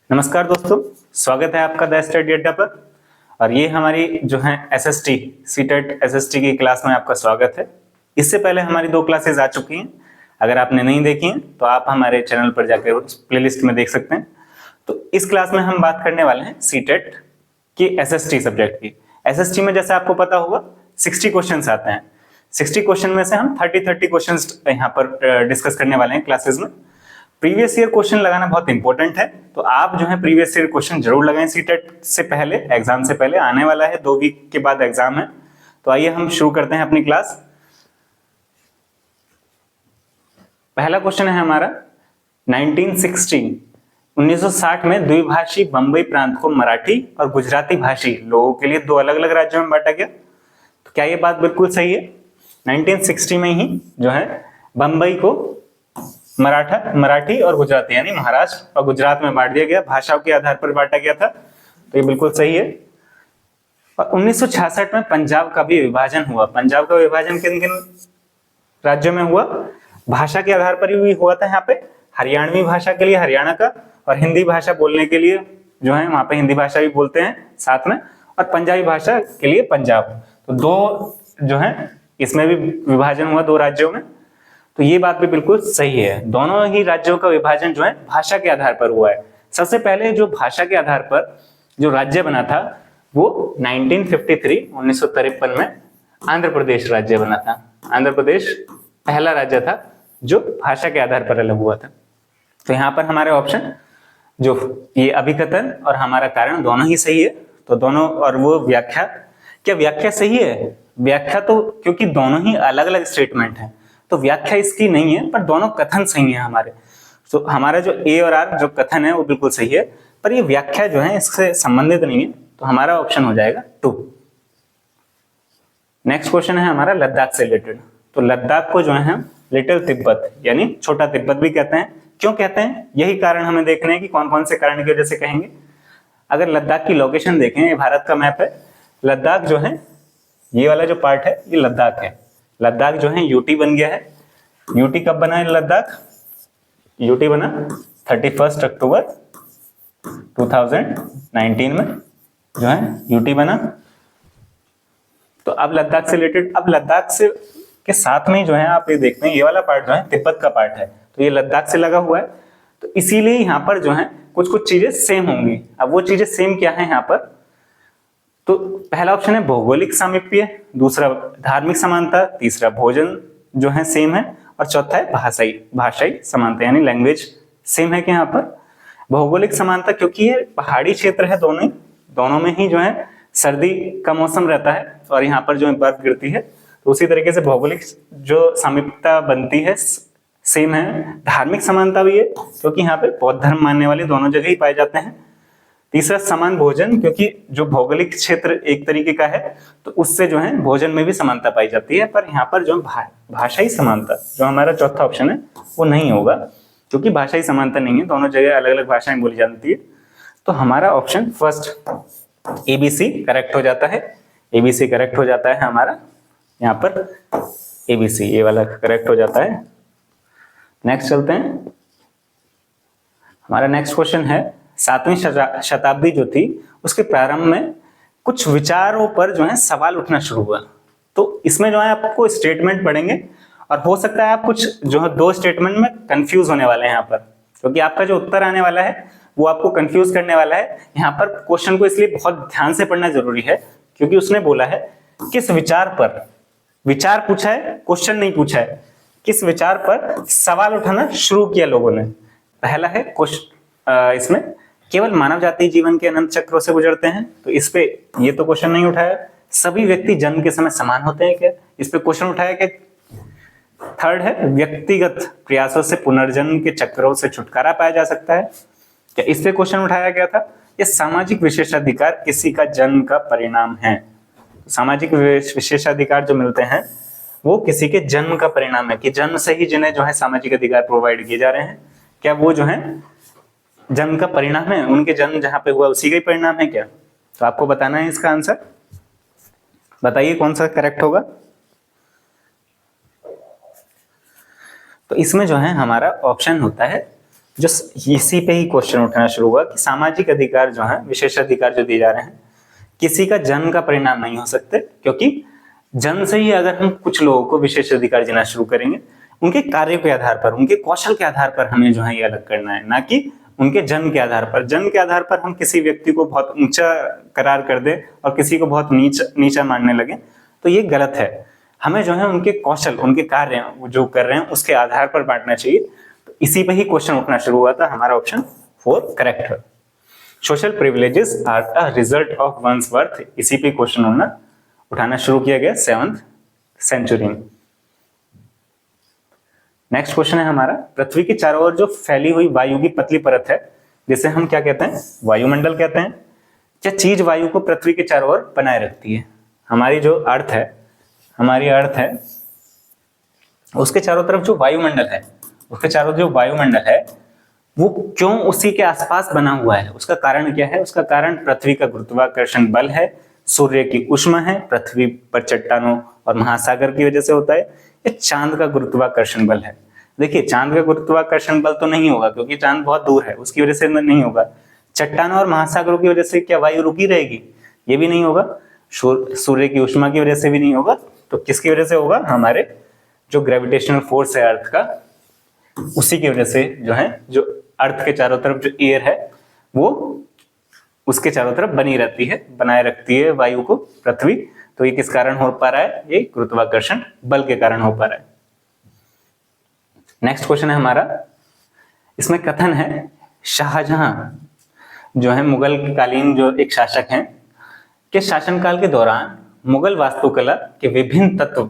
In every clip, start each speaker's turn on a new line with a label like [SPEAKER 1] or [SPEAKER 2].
[SPEAKER 1] नमस्कार दोस्तों, स्वागत है आपका द स्टडी अड्डा पर। और ये हमारी जो है एसएसटी सीटेट एसएसटी की क्लास में आपका स्वागत है। इससे पहले हमारी 2 क्लासेस आ चुकी हैं। अगर आपने नहीं देखी हैं तो आप हमारे चैनल पर जाकर प्लेलिस्ट में देख सकते हैं। तो इस क्लास में हम बात करने वाले हैं सीटेट की एसएसटी सब्जेक्ट की। एसएसटी में जैसे आपको पता होगा 60 क्वेश्चन आते हैं। 60 क्वेश्चन में से हम 30 क्वेश्चन यहाँ पर डिस्कस करने वाले हैं क्लासेस में। प्रीवियस ईयर क्वेश्चन लगाना बहुत इंपॉर्टेंट है, तो आप जो है प्रीवियस ईयर क्वेश्चन जरूर लगाएं। सीटेट से पहले, एग्जाम से पहले आने वाला है, 2 वीक के बाद एग्जाम है। तो आइए हम शुरू करते हैं अपनी क्लास। पहला क्वेश्चन है हमारा 1960 में द्विभाषी बंबई प्रांत को मराठी और गुजराती भाषी लोगों के लिए 2 अलग अलग राज्यों में बांटा गया। तो क्या ये बात बिल्कुल सही है? 1960 में ही जो है बंबई को मराठी और गुजराती यानी महाराष्ट्र और गुजरात में बांट दिया गया, भाषाओं के आधार पर बांटा गया था। तो ये बिल्कुल सही है। और 1966 में पंजाब का भी विभाजन हुआ। पंजाब का विभाजन किन किन राज्यों में हुआ? भाषा के आधार पर भी हुआ था। यहाँ पे हरियाणवी भाषा के लिए हरियाणा का, और हिंदी भाषा बोलने के लिए जो है वहां पे हिंदी भाषा भी बोलते हैं साथ में, और पंजाबी भाषा के लिए पंजाब। तो 2 जो है इसमें भी विभाजन हुआ 2 राज्यों में। तो ये बात भी बिल्कुल सही है। दोनों ही राज्यों का विभाजन जो है भाषा के आधार पर हुआ है। सबसे पहले जो भाषा के आधार पर जो राज्य बना था वो 1953 में आंध्र प्रदेश राज्य बना था। आंध्र प्रदेश पहला राज्य था जो भाषा के आधार पर अलग हुआ था। तो यहाँ पर हमारे ऑप्शन जो ये अभिकथन और हमारा कारण दोनों ही सही है। तो दोनों, और वो व्याख्या, क्या व्याख्या सही है? व्याख्या तो, क्योंकि दोनों ही अलग अलग स्टेटमेंट है तो व्याख्या इसकी नहीं है, पर दोनों कथन सही है हमारे। तो हमारा जो ए और आर जो कथन है वो बिल्कुल सही है, पर ये व्याख्या जो है इससे संबंधित नहीं है। तो हमारा ऑप्शन हो जाएगा 2। नेक्स्ट क्वेश्चन है हमारा लद्दाख से रिलेटेड। तो लद्दाख को जो है हम लिटिल तिब्बत यानी छोटा तिब्बत भी कहते हैं। क्यों कहते हैं? यही कारण हमें देखने हैं कि कौन कौन से कारण की वजह से कहेंगे। अगर लद्दाख की लोकेशन देखें, ये भारत का मैप है। लद्दाख जो है, ये वाला जो पार्ट है ये लद्दाख है। लद्दाख जो है यूटी बन गया है। यूटी कब बना है लद्दाख? यूटी बना 31 अक्टूबर 2019 में जो है यूटी बना। तो अब लद्दाख से रिलेटेड, अब लद्दाख से के साथ में जो है आप ये देखते हैं ये वाला पार्ट जो है तिब्बत का पार्ट है, तो ये लद्दाख से लगा हुआ है। तो इसीलिए यहाँ पर जो है कुछ कुछ चीजें सेम होंगी। अब वो चीजें सेम क्या है यहाँ पर? तो पहला ऑप्शन है भौगोलिक सामीप्य, दूसरा धार्मिक समानता, तीसरा भोजन जो है सेम है, और चौथा है भाषाई समानता यानी लैंग्वेज सेम है। कि यहाँ पर भौगोलिक समानता, क्योंकि ये पहाड़ी क्षेत्र है, दोनों में ही जो है सर्दी का मौसम रहता है और यहाँ पर जो है बर्फ गिरती है। तो उसी तरीके से भौगोलिक जो सामीप्यता बनती है सेम है। धार्मिक समानता भी है क्योंकि यहाँ पे बौद्ध धर्म मानने वाले दोनों जगह ही पाए जाते हैं। तीसरा समान भोजन, क्योंकि जो भौगोलिक क्षेत्र एक तरीके का है तो उससे जो है भोजन में भी समानता पाई जाती है। पर यहाँ पर जो भाषाई समानता, जो हमारा चौथा ऑप्शन है, वो नहीं होगा क्योंकि भाषाई समानता नहीं है, दोनों जगह अलग अलग भाषाएं बोली जाती है। तो हमारा ऑप्शन फर्स्ट एबीसी करेक्ट हो जाता है। एबीसी करेक्ट हो जाता है हमारा, यहाँ पर एबीसी ये वाला करेक्ट हो जाता है। नेक्स्ट चलते हैं। हमारा नेक्स्ट क्वेश्चन है 7वीं शताब्दी जो थी उसके प्रारंभ में कुछ विचारों पर जो है सवाल उठना शुरू हुआ। तो इसमें जो है आपको स्टेटमेंट पढ़ेंगे और हो सकता है आप कुछ जो है 2 स्टेटमेंट में कंफ्यूज होने वाले हैं यहाँ पर, क्योंकि आपका जो उत्तर आने वाला है वो आपको कंफ्यूज करने वाला है। यहाँ पर क्वेश्चन को इसलिए बहुत ध्यान से पढ़ना जरूरी है क्योंकि उसने बोला है किस विचार पर, विचार पूछा है, क्वेश्चन नहीं पूछा है। किस विचार पर सवाल उठाना शुरू किया लोगों ने? पहला है इसमें केवल मानव जाति जीवन के अनंत चक्रों से गुजरते हैं, तो इस पे ये तो क्वेश्चन नहीं उठाया। सभी व्यक्ति जन्म के समय समान होते हैं क्या? इस पे क्वेश्चन उठाया क्या? थर्ड है व्यक्तिगत प्रयासों से पुनर्जन्म के चक्रों से छुटकारा पाया जा सकता है क्या? इस पे क्वेश्चन उठाया गया था। ये सामाजिक विशेषाधिकार किसी का जन्म का परिणाम है। सामाजिक विशेषाधिकार जो मिलते हैं वो किसी के जन्म का परिणाम है, कि जन्म से ही जिन्हें जो है सामाजिक अधिकार प्रोवाइड किए जा रहे हैं, क्या वो जो है जन्म का परिणाम है? उनके जन्म जहां पे हुआ उसी का ही परिणाम है क्या? तो आपको बताना है इसका आंसर। बताइए कौन सा करेक्ट होगा। तो इसमें जो है हमारा ऑप्शन होता है जो इसी पे ही क्वेश्चन उठना शुरू हुआ कि सामाजिक अधिकार जो है, विशेषाधिकार जो दिए जा रहे हैं, किसी का जन्म का परिणाम नहीं हो सकते, क्योंकि जन्म से ही अगर हम कुछ लोगों को विशेष अधिकार देना शुरू करेंगे, उनके कार्य के आधार पर, उनके कौशल के आधार पर हमें जो है ये अलग करना है, ना कि उनके जन्म के आधार पर। जन्म के आधार पर हम किसी व्यक्ति को बहुत ऊंचा करार कर दे और किसी को बहुत नीचा मानने लगे, तो ये गलत है। हमें जो है उनके कौशल, उनके कार्य जो कर रहे हैं उसके आधार पर बांटना चाहिए। तो इसी पे ही क्वेश्चन उठना शुरू हुआ था। हमारा ऑप्शन 4 करेक्ट है। Social privileges are a result of one's birth, इसी पे क्वेश्चन उठाना शुरू किया गया 7th सेंचुरी में। नेक्स्ट क्वेश्चन है हमारा, पृथ्वी के चारों ओर जो फैली हुई वायु की पतली परत है, जिसे हम क्या कहते हैं, वायुमंडल कहते हैं। क्या चीज वायु को पृथ्वी के चारों ओर बनाए रखती है? हमारी जो अर्थ है, हमारी अर्थ है, उसके चारों तरफ जो वायुमंडल है, उसके चारों जो वायुमंडल है वो क्यों उसी के आसपास बना हुआ है? उसका कारण क्या है? उसका कारण पृथ्वी का गुरुत्वाकर्षण बल है, सूर्य की ऊष्मा है, पृथ्वी पर चट्टानों और महासागर की वजह से होता है, या चांद का गुरुत्वाकर्षण बल है। देखिए, चांद का गुरुत्वाकर्षण बल तो नहीं होगा, क्योंकि चांद बहुत दूर है, उसकी वजह से नहीं होगा। चट्टानों और महासागरों की वजह से क्या वायु रुकी रहेगी? ये भी नहीं होगा। सूर्य की ऊष्मा की वजह से भी नहीं होगा। तो किसकी वजह से होगा? हमारे जो ग्रेविटेशनल फोर्स है अर्थ का, उसी की वजह से जो है, जो अर्थ के चारों तरफ जो एयर है वो उसके चारों तरफ बनी रहती है, बनाए रखती है वायु को पृथ्वी। तो ये किस कारण हो पा रहा है? ये गुरुत्वाकर्षण बल के कारण हो पा रहा है। नेक्स्ट क्वेश्चन है हमारा, इसमें कथन है शाहजहां जो है मुगल कालीन जो एक शासक हैं, के शासनकाल के दौरान मुगल वास्तुकला के विभिन्न तत्व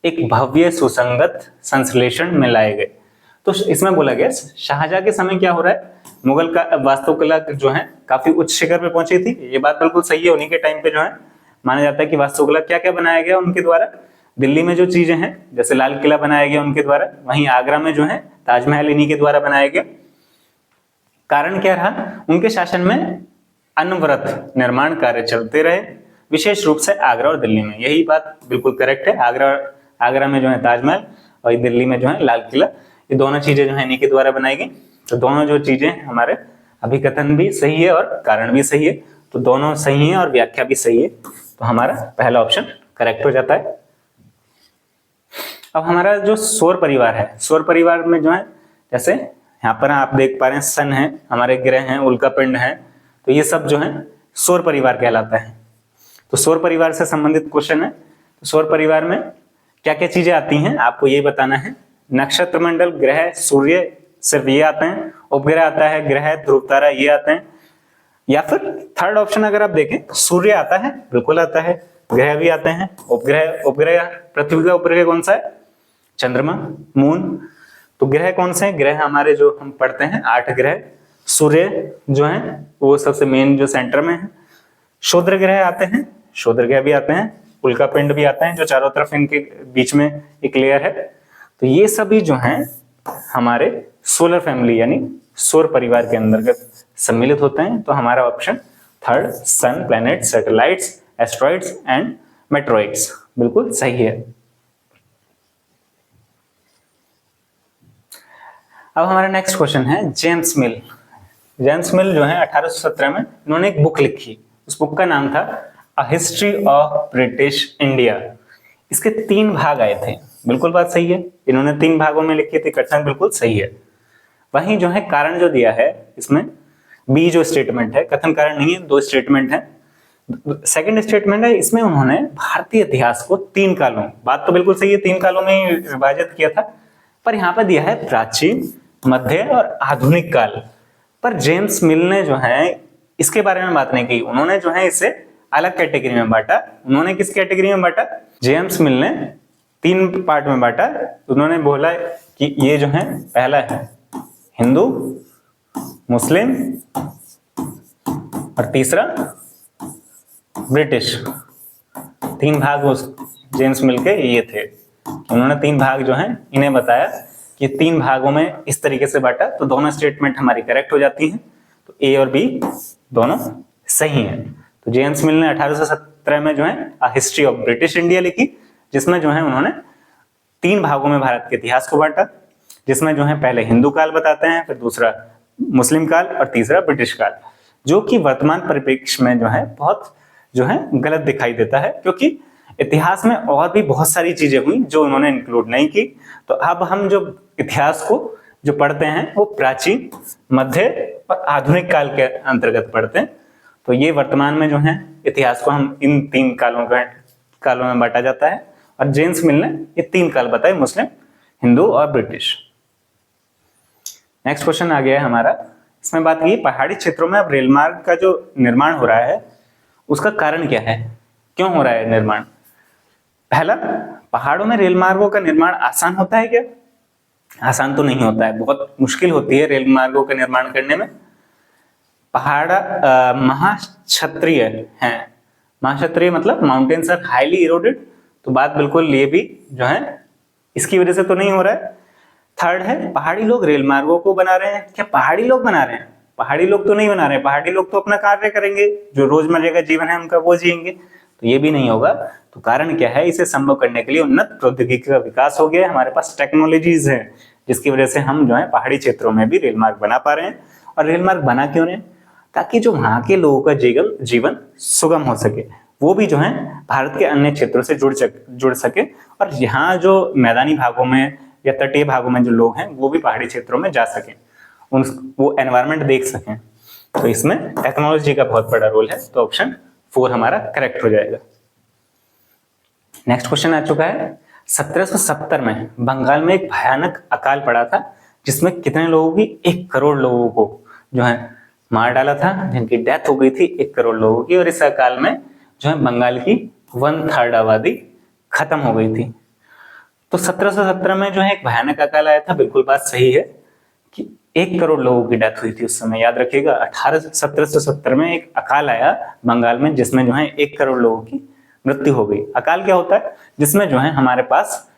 [SPEAKER 1] एक भव्य सुसंगत संश्लेषण में लाए गए। तो इसमें बोला गया शाहजहां के समय क्या हो रहा है, मुगल का वास्तुकला जो है काफी उच्च शिखर पे पहुंची थी। ये बात बिल्कुल सही है। उन्हीं के टाइम पे जो है माना जाता है कि वास्तुकला क्या क्या बनाया गया उनके द्वारा। दिल्ली में जो चीजें हैं, जैसे लाल किला बनाया गया उनके द्वारा, वहीं आगरा में जो है ताजमहल इन्हीं के द्वारा बनाया गया। कारण क्या रहा? उनके शासन में अनवरत निर्माण कार्य चलते रहे, विशेष रूप से आगरा और दिल्ली में। यही बात बिल्कुल करेक्ट है। आगरा में जो है ताजमहल और दिल्ली में जो है लाल किला, ये दोनों चीजें जो है इन्हीं के द्वारा बनाई गई। तो दोनों जो चीजें हमारे अभिकथन भी सही है और कारण भी सही है, तो दोनों सही है और व्याख्या भी सही है। तो हमारा पहला ऑप्शन करेक्ट हो जाता है। अब हमारा जो सौर परिवार है, सौर परिवार में जो है, जैसे यहाँ पर आप देख पा रहे हैं सन है, हमारे ग्रह हैं, उल्कापिंड है, तो ये सब जो है सौर परिवार कहलाता है। तो सौर परिवार से संबंधित क्वेश्चन है। तो सौर परिवार में क्या क्या चीजें आती हैं आपको ये बताना है। नक्षत्र मंडल, ग्रह, सूर्य, सिर्फ ये आते हैं। उपग्रह आता है, ग्रह, ध्रुव तारा, ये आते हैं। या फिर थर्ड ऑप्शन अगर आप देखें, सूर्य आता है, बिल्कुल आता है, ग्रह भी आते हैं, उपग्रह पृथ्वी का उपग्रह कौन सा है? चंद्रमा, मून। तो ग्रह कौन से हैं? ग्रह हमारे जो हम पढ़ते हैं 8 ग्रह। सूर्य जो है वो सबसे मेन जो सेंटर में है। क्षुद्र ग्रह आते हैं, क्षुद्र ग्रह भी आते हैं, उल्कापिंड भी आते हैं जो चारों तरफ इनके बीच में एक लेयर है। तो ये सभी जो हैं हमारे सोलर फैमिली यानी सौर परिवार के अंतर्गत सम्मिलित होते हैं। तो हमारा option third, sun, planet, satellites, asteroids and meteoroids, बिल्कुल सही है। अब हमारा नेक्स्ट क्वेश्चन है जेम्स मिल। जेम्स मिल जो है 1817 में इन्होंने एक बुक लिखी। उस बुक का नाम था a history of British India. इसके 3 भाग आए थे, बिल्कुल बात सही है। इन्होंने 3 भागों में लिखी थी, कथन बिल्कुल सही है। वहीं जो है कारण जो दिया है इसमें, बी जो स्टेटमेंट है, कथन कारण नहीं है, 2 स्टेटमेंट है। सेकंड स्टेटमेंट है, इसमें उन्होंने भारतीय इतिहास को 3 कालों, बात तो बिल्कुल सही है, 3 कालों में ही विभाजित किया था, पर यहाँ पर दिया है प्राचीन, मध्य और आधुनिक काल। पर जेम्स मिल ने जो है इसके बारे में बात नहीं की। उन्होंने जो है इसे अलग कैटेगरी में बांटा। उन्होंने किस कैटेगरी में बांटा? जेम्स मिल ने 3 पार्ट में बांटा। उन्होंने बोला कि ये जो है, पहला है हिंदू, मुस्लिम और तीसरा ब्रिटिश। 3 भाग उस जेम्स मिल के ये थे। उन्होंने 3 भाग जो हैं इन्हें बताया कि 3 भागों में इस तरीके से बांटा, तो दोनों स्टेटमेंट हमारी करेक्ट हो जाती हैं। तो ए और बी दोनों सही हैं। तो जेम्स मिल ने 1817 में जो है a history of British India लिखी, जिसमें जो है उन्होंने 3 भागों में भारत के इतिहास को बांटा। जिसमें जो है पहले हिंदू काल बताते हैं, फिर दूसरा मुस्लिम काल और तीसरा ब्रिटिश काल, जो कि वर्तमान परिप्रेक्ष्य में जो है बहुत जो है गलत दिखाई देता है, क्योंकि इतिहास में और भी बहुत सारी चीजें हुई जो उन्होंने इंक्लूड नहीं की। तो अब हम जो इतिहास को जो पढ़ते हैं वो प्राचीन, मध्य और आधुनिक काल के अंतर्गत पढ़ते हैं। तो ये वर्तमान में जो है इतिहास को हम इन 3 कालों में बांटा जाता है, और जेम्स मिल ने ये 3 काल बताए, मुस्लिम, हिंदू और ब्रिटिश। नेक्स्ट क्वेश्चन आ गया है हमारा, इसमें बात की पहाड़ी क्षेत्रों में अब रेल मार्ग का जो निर्माण हो रहा है उसका कारण क्या है, क्यों हो रहा है निर्माण। पहला, पहाड़ों में रेल मार्गों का निर्माण आसान होता है क्या? आसान तो नहीं होता है, बहुत मुश्किल होती है रेल मार्गों का निर्माण करने में। पहाड़ महाक्षत्रिय हैं, महाक्षत्रिय मतलब माउंटेन्स आर हाईली इरोडेड, तो बात बिल्कुल ये भी जो है इसकी वजह से तो नहीं हो रहा है। थर्ड है, पहाड़ी लोग रेल मार्गों को बना रहे हैं, क्या पहाड़ी लोग बना रहे हैं? पहाड़ी लोग तो नहीं बना रहे हैं, पहाड़ी लोग तो अपना कार्य करेंगे, जो रोजमर्रा का जीवन है उनका वो जिएंगे, तो ये भी नहीं होगा। तो कारण क्या है, इसे संभव करने के लिए उन्नत प्रौद्योगिकी का विकास हो गया है, हमारे पास टेक्नोलॉजीज है, जिसकी वजह से हम जो है पहाड़ी क्षेत्रों में भी रेल मार्ग बना पा रहे हैं। और रेल मार्ग बना क्यों रहे हैं? ताकि जो वहां के लोगों का जीवन सुगम हो सके, वो भी जो है भारत के अन्य क्षेत्रों से जुड़ सके, और यहाँ जो मैदानी भागों में या तटीय भागों में जो लोग हैं वो भी पहाड़ी क्षेत्रों में जा सकें, वो एनवायरनमेंट देख सकें। तो इसमें टेक्नोलॉजी का बहुत बड़ा रोल है, तो ऑप्शन 4 हमारा करेक्ट हो जाएगा। नेक्स्ट क्वेश्चन आ चुका है, 1770 में बंगाल में एक भयानक अकाल पड़ा था, जिसमें कितने लोगों की 1 करोड़ लोगों को जो है मार डाला था, जिनकी डेथ हो गई थी 1 करोड़ लोगों की। और इस अकाल में जो है बंगाल की 1/3 आबादी खत्म हो गई थी। तो 1770 में जो है एक भयानक अकाल आया था, बिल्कुल बात सही है कि 1 करोड़ लोगों की डेथ हुई थी उस समय, याद रखिएगा। 1770 में एक अकाल आया बंगाल में, जिसमें जो है 1 करोड़ लोगों की मृत्यु हो गई। अकाल क्या होता है? जिसमें जो है हमारे पास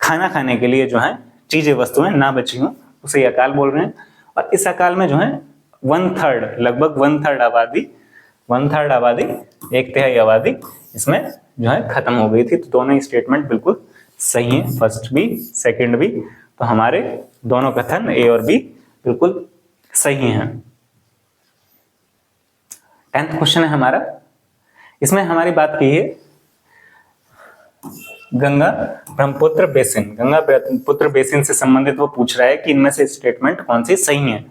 [SPEAKER 1] खाना खाने के लिए जो है चीजें, वस्तुएं ना बची हों, उसे अकाल बोल रहे हैं। और इस अकाल में जो है 1/3, लगभग 1/3 आबादी, 1/3 आबादी इसमें जो है खत्म हो गई थी। तो दोनों ही स्टेटमेंट बिल्कुल सही है, फर्स्ट भी सेकंड भी। तो हमारे दोनों कथन ए और बी बिल्कुल सही हैं। 10th क्वेश्चन है हमारा, इसमें हमारी बात की है गंगा ब्रह्मपुत्र बेसिन। गंगा ब्रह्मपुत्र बेसिन से संबंधित वो पूछ रहा है कि इनमें से स्टेटमेंट कौन सी सही है।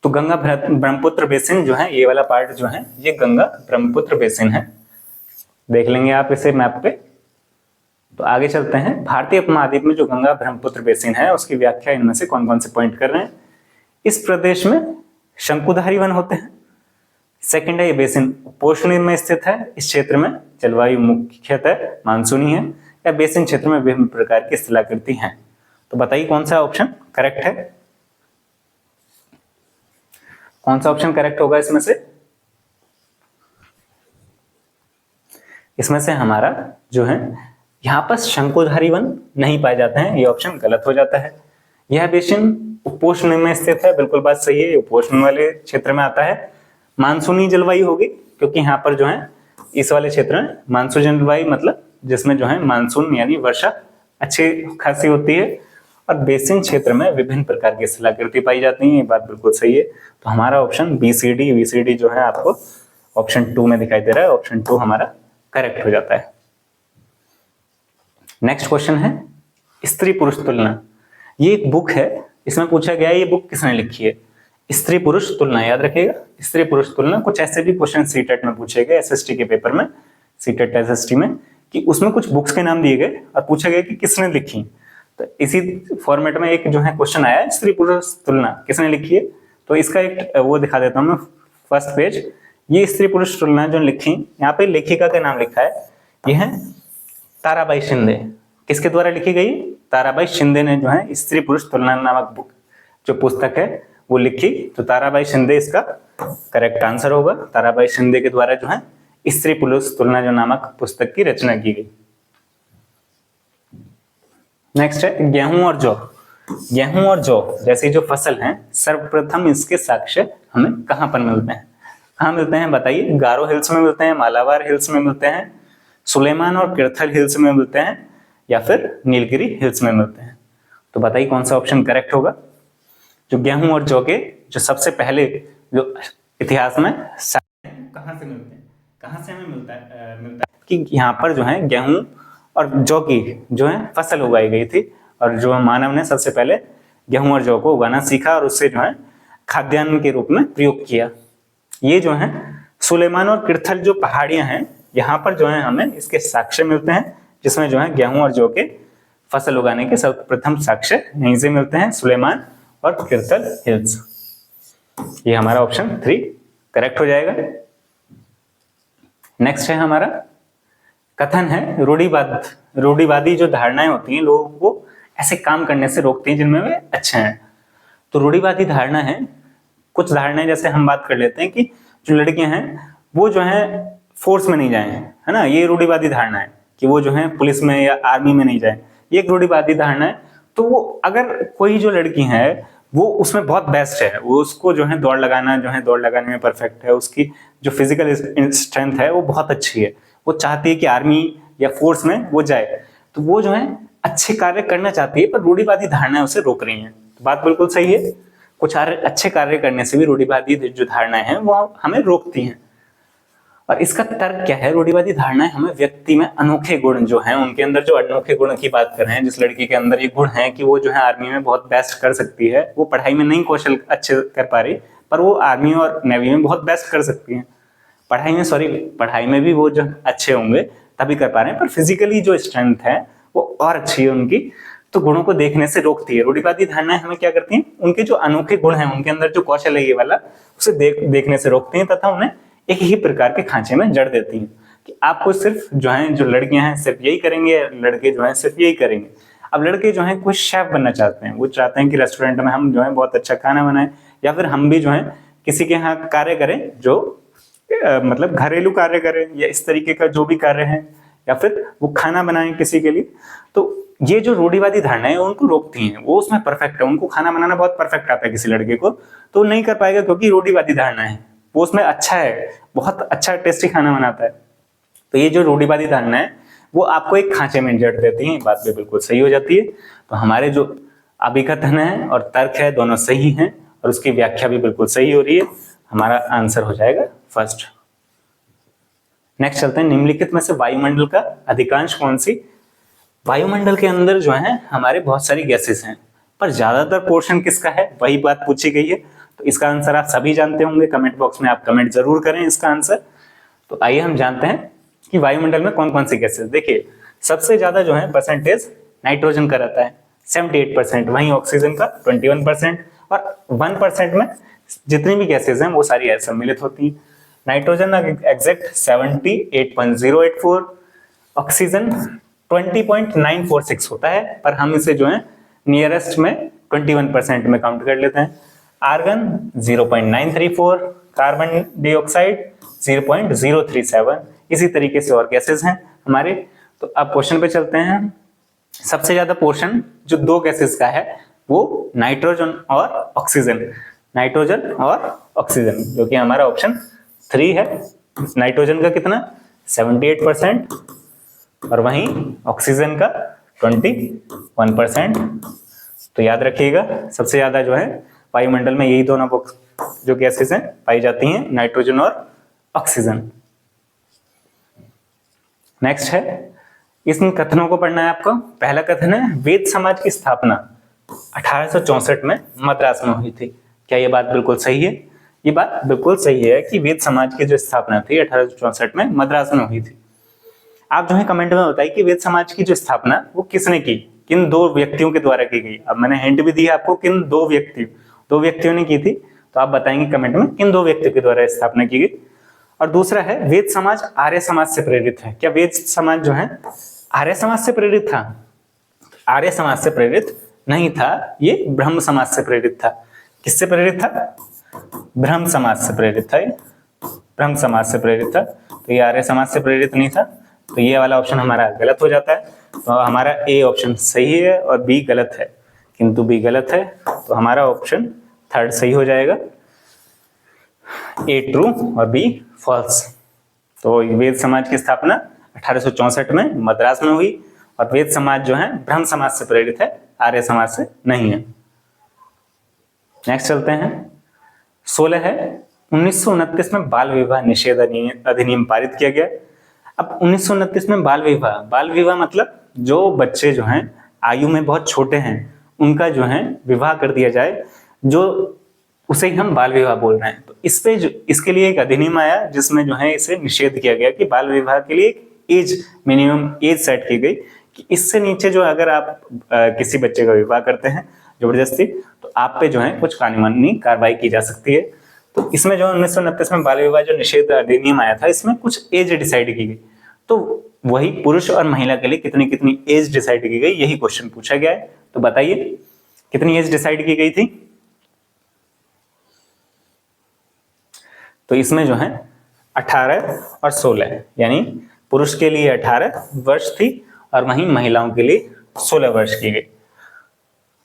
[SPEAKER 1] तो गंगा ब्रह्मपुत्र बेसिन जो है, ये वाला पार्ट जो है ये गंगा ब्रह्मपुत्र बेसिन है, देख लेंगे आप इसे मैप पे। तो आगे चलते हैं, भारतीय उपमहाद्वीप में जो गंगा ब्रह्मपुत्र बेसिन है उसकी व्याख्या इनमें से कौन कौन से पॉइंट कर रहे हैं। इस प्रदेश में शंकुधारी वन होते हैं। सेकंड है, ये बेसिन उपोष्ण में स्थित है। इस क्षेत्र में जलवायु मुख्यतः मानसूनी है, या बेसिन क्षेत्र में विभिन्न प्रकार की स्थलाकृति हैं। तो बताइए कौन सा ऑप्शन करेक्ट है, कौन सा ऑप्शन करेक्ट होगा इसमें से? इसमें से हमारा जो है यहाँ पर शंकुधारी वन नहीं पाए जाते हैं, ये ऑप्शन गलत हो जाता है। यह बेसिन उपोष्ण में स्थित है, बिल्कुल बात सही है, उपोष्ण वाले क्षेत्र में आता है। मानसूनी जलवायु होगी, क्योंकि यहाँ पर जो है इस वाले क्षेत्र में मानसून जलवायु मतलब जिसमें जो है मानसून यानी वर्षा अच्छी खासी होती है, और बेसिन क्षेत्र में विभिन्न प्रकार की स्थलाकृति पाई जाती है, ये बात बिल्कुल सही है। तो हमारा ऑप्शन BCD जो है आपको ऑप्शन 2 में दिखाई दे रहा है, ऑप्शन 2 हमारा करेक्ट हो जाता है। नेक्स्ट क्वेश्चन है स्त्री पुरुष तुलना। ये एक बुक है, इसमें पूछा गया है ये बुक किसने लिखी है। स्त्री पुरुष तुलना, याद रखिएगा, स्त्री पुरुष तुलना। कुछ ऐसे भी क्वेश्चन सीटेट में पूछे गए, SST के पेपर में, सीटेट SST में, कि उसमें कुछ बुक्स के नाम दिए गए और पूछा गया कि किसने लिखी। तो इसी फॉर्मेट में एक जो है क्वेश्चन आया है, स्त्री पुरुष तुलना किसने लिखी है। तो इसका एक वो दिखा देता हूँ मैं, फर्स्ट पेज। ये स्त्री पुरुष तुलना जो लिखी, यहाँ पे लेखिका का नाम लिखा है, ये है ताराबाई शिंदे। किसके द्वारा लिखी गई? ताराबाई शिंदे ने जो है स्त्री पुरुष तुलना नामक बुक जो पुस्तक है वो लिखी। तो ताराबाई शिंदे इसका करेक्ट आंसर होगा। ताराबाई शिंदे के द्वारा जो है स्त्री पुरुष तुलना जो नामक पुस्तक की रचना की गई। नेक्स्ट है गेहूं और जौ। गेहूं और जौ जैसी जो फसल है, सर्वप्रथम इसके साक्ष्य हमें कहां पर मिलते हैं? कहां मिलते हैं बताइए? गारो हिल्स में मिलते हैं, मालाबार हिल्स में मिलते हैं, सुलेमान और किरथल हिल्स में मिलते हैं, या फिर नीलगिरी हिल्स में मिलते हैं। तो बताइए कौन सा ऑप्शन करेक्ट होगा। जो गेहूं और जौ के जो सबसे पहले जो इतिहास में कहाँ से मिलते हैं, कहाँ से हमें मिलता है कि यहाँ पर जो है गेहूं और जौ की जो है फसल उगाई गई थी, और जो मानव ने सबसे पहले गेहूं और जौ को उगाना सीखा और उससे जो है खाद्यान्न के रूप में प्रयोग किया। ये जो है सुलेमान और किरथल जो पहाड़ियां हैं, यहाँ पर जो है हमें इसके साक्ष्य मिलते हैं, जिसमें जो है गेहूं और जौ के फसल उगाने के सर्वप्रथम साक्ष्य यहीं से मिलते हैं, सुलेमान और किरथल हिल्स। ये हमारा ऑप्शन 3 करेक्ट हो जाएगा। नेक्स्ट है हमारा कथन है रूढ़िवादी जो धारणाएं होती हैं लोगों को ऐसे काम करने से रोकती हैं जिनमें वे अच्छे हैं। तो रूढ़िवादी धारणा है, कुछ धारणाएं जैसे हम बात कर लेते हैं कि जो लड़कियां हैं वो जो है फोर्स में नहीं जाए, है ना, ये रूढ़िवादी धारणा है कि वो जो है पुलिस में या आर्मी में नहीं जाए, ये एक रूढ़िवादी धारणा है। तो वो अगर कोई जो लड़की है वो उसमें बहुत बेस्ट है, वो उसको जो है दौड़ लगाने में परफेक्ट है, उसकी जो फिजिकल स्ट्रेंथ है वो बहुत अच्छी है, वो चाहती है कि आर्मी या फोर्स में वो जाए, तो वो जो है अच्छे कार्य करना चाहती है, पर रूढ़िवादी धारणाएं उसे रोक रही हैं। तो बात बिल्कुल सही है, कुछ अच्छे कार्य करने से भी रूढ़िवादी जो धारणाएं हैं वो हमें रोकती हैं। और इसका तर्क क्या है, रूढ़िवादी धारणाएं हमें व्यक्ति में अनोखे गुण जो हैं, उनके अंदर जो अनोखे गुण की बात कर रहे हैं, जिस लड़की के अंदर ये गुण है कि वो जो है आर्मी में बहुत बेस्ट कर सकती है, वो पढ़ाई में नहीं कौशल अच्छे कर पा रही, पर वो आर्मी और नेवी में बहुत बेस्ट कर सकती है। पढ़ाई में भी वो जो अच्छे होंगे तभी कर पा रहे हैं, पर फिजिकली जो स्ट्रेंथ है वो और अच्छी है उनकी, तो गुणों को देखने से रोकती है। रूढ़िवादी धारणाएं हमें क्या करती हैं, उनके जो अनोखे गुण हैं, उनके अंदर जो कौशल है ये वाला, उसे देखने से रोकती हैं तथा उन्हें एक ही प्रकार के खांचे में जड़ देती हैं कि आपको सिर्फ जो है जो लड़कियां हैं सिर्फ यही करेंगे, लड़के जो हैं सिर्फ यही करेंगे। अब लड़के जो हैं कोई शेफ बनना चाहते हैं, वो चाहते हैं कि रेस्टोरेंट में हम जो है बहुत अच्छा खाना बनाएं, या फिर हम भी जो है किसी के यहाँ कार्य करें जो मतलब घरेलू कार्य करें, या इस तरीके का जो भी कार्य है, या फिर वो खाना बनाएं किसी के लिए। तो ये जो रूढ़िवादी धारणा है उनको रोकती हैं, वो उसमें परफेक्ट है, उनको खाना बनाना बहुत परफेक्ट आता है किसी लड़के को, तो नहीं कर पाएगा क्योंकि रूढ़िवादी धारणा है, वो उसमें अच्छा है, बहुत अच्छा टेस्टी खाना बनाता है। तो ये जो रूढ़िवादी धारणा है वो आपको एक खांचे में जड़ देती है, बात भी बिल्कुल सही हो जाती है। तो हमारे जो अभिकथन है और तर्क है दोनों सही हैं, और उसकी व्याख्या भी बिल्कुल सही हो रही है। हमारा आंसर हो जाएगा फर्स्ट। नेक्स्ट चलते हैं, निम्नलिखित में से वायुमंडल का अधिकांश कौन सी। वायुमंडल के अंदर जो है हमारे बहुत सारी गैसेस हैं, पर ज्यादातर पोर्शन किसका है वही बात पूछी गई है। तो इसका आंसर आप सभी जानते होंगे, कमेंट बॉक्स में आप कमेंट जरूर करें इसका आंसर। तो आइए हम जानते हैं कि वायुमंडल में कौन कौन सी गैसेस। देखिए सबसे ज्यादा जो है परसेंटेज नाइट्रोजन का रहता है 78%, वहीं ऑक्सीजन का 21%, और 1% में जितनी भी गैसेज हैं वो सारी ऐसे सम्मिलित होती हैं। नाइट्रोजन एग्जैक्ट 78.084, ऑक्सीजन 20.946 होता है, पर हम इसे जो है नियरेस्ट में 21% में काउंट कर लेते हैं। आर्गन 0.934, कार्बन डाइऑक्साइड 0.037, इसी तरीके से और गैसेज हैं हमारे। तो अब क्वेश्चन पे चलते हैं। सबसे ज्यादा पोर्शन जो दो गैसेज का है वो नाइट्रोजन और ऑक्सीजन, नाइट्रोजन और ऑक्सीजन, जो कि हमारा ऑप्शन 3 है। नाइट्रोजन का कितना 78% और वहीं ऑक्सीजन का 21%। तो याद रखिएगा सबसे ज्यादा जो है वायुमंडल में यही दोनों जो गैसेस हैं पाई जाती हैं, नाइट्रोजन और ऑक्सीजन। नेक्स्ट है, इन कथनों को पढ़ना है आपको। पहला कथन है वेद समाज की स्थापना 1864 में मद्रास में हुई थी। क्या ये बात बिल्कुल सही है? ये बात बिल्कुल सही है कि वेद समाज की जो स्थापना थी 1864 में मद्रास में हुई थी। आप जो है कमेंट में बताइए कि वेद समाज की जो स्थापना वो किसने की, किन दो व्यक्तियों के द्वारा की गई। अब मैंने हिंट भी दी आपको, किन दो व्यक्तियों ने की थी, तो आप बताएंगे कमेंट में किन दो व्यक्तियों के द्वारा स्थापना की गई। और दूसरा है वेद समाज आर्य समाज से प्रेरित है। क्या वेद समाज जो है आर्य समाज से प्रेरित था? आर्य समाज से प्रेरित नहीं था, ये ब्रह्म समाज से प्रेरित था। किससे प्रेरित था? ब्रह्म समाज से प्रेरित था, ब्रह्म समाज से प्रेरित था। तो ये आर्य समाज से प्रेरित नहीं था, तो ये वाला ऑप्शन हमारा गलत हो जाता है। तो हमारा ए ऑप्शन सही है और बी गलत है, किंतु बी गलत है, तो हमारा ऑप्शन थर्ड सही हो जाएगा, ए ट्रू और बी फॉल्स। तो वेद समाज की स्थापना 1864 में मद्रास में हुई, और वेद समाज जो है ब्रह्म समाज से प्रेरित है, आर्य समाज से नहीं है। नेक्स्ट चलते हैं। 16 है 1929 में बाल विवाह निषेध अधिनियम पारित किया गया। अब 1929 में बाल विवाह मतलब जो बच्चे जो हैं आयु में बहुत छोटे हैं उनका जो है विवाह कर दिया जाए, जो उसे ही हम बाल विवाह बोल रहे हैं। तो इस पे इसके लिए एक अधिनियम आया जिसमें जो है इसे निषेध किया गया कि बाल विवाह के लिए एज मिनिमम एज सेट की गई कि इससे नीचे जो अगर आप किसी बच्चे का विवाह करते हैं जबरदस्ती तो आप पे जो है कुछ कानूनी कार्रवाई की जा सकती है। तो इसमें जो 1929 में बाल विवाह जो निषेध अधिनियम आया था इसमें कुछ एज डिसाइड की गई। तो वही पुरुष और महिला के लिए कितनी कितनी एज डिसाइड की गई यही क्वेश्चन पूछा गया है। तो बताइए कितनी एज डिसाइड की गई थी। तो इसमें जो है 18 और 16 यानी पुरुष के लिए 18 वर्ष थी और वहीं महिलाओं के लिए 16 वर्ष की गई।